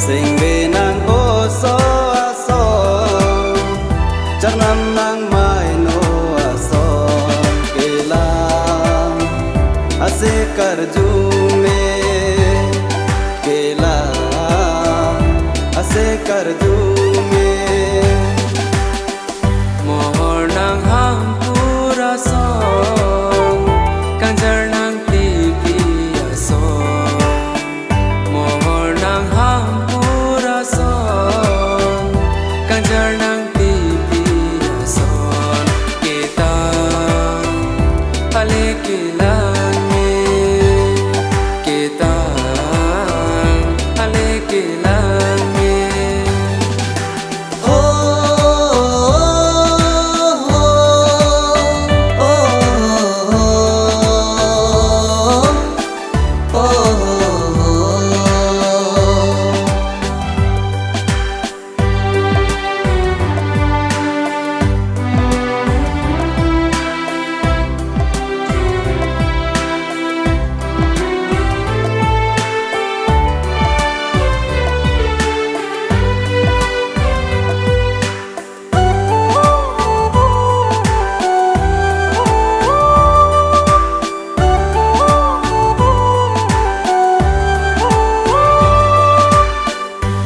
Sing về nàng ô so a so chắc năm nàng mai nô a so kê la a se kar ju me kê la a se kar ju me mohor nang ham pura song kanjar nang tipi a song mohor nang ham pura song kanjar nang tipi a song kita ale kilange kita ale kilange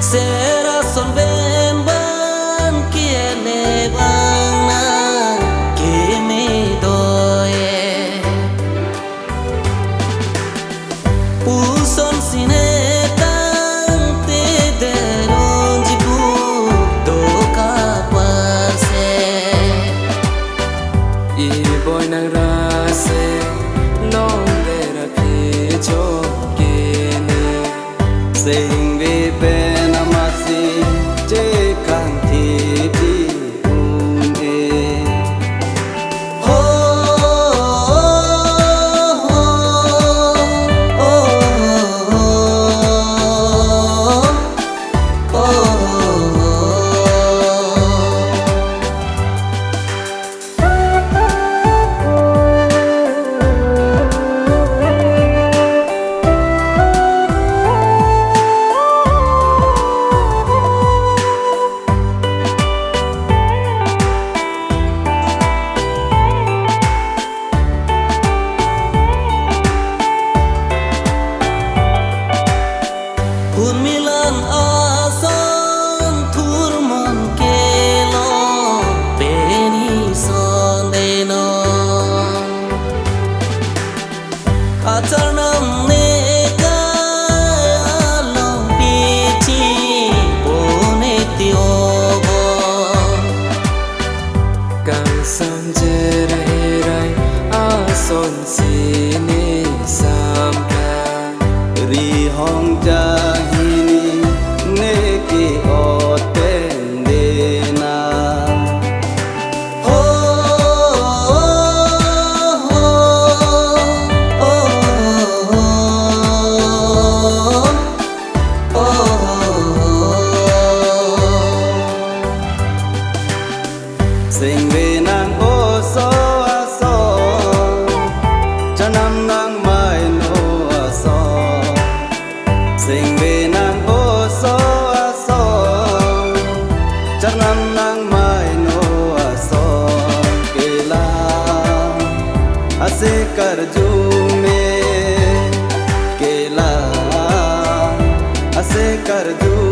Será son ven ban quiere van na que me doye Uson sinetan te deron jibu do kaparse I boy nang rase long de ra phi cho kene Sing về bên amasi che kang thi thi e Un milan asan turman kelo beni sondeno Atarnam neka along pichi boneti obo kang samje rahe rai a son sine samka ri hong jahini ne ki oten dena Sing về nàng ô so a so cho năm nàng mai nô a so Sing về nàng ô so a so chắc năm nàng mai nô a so kê la a se kar ju me kê la a se kar ju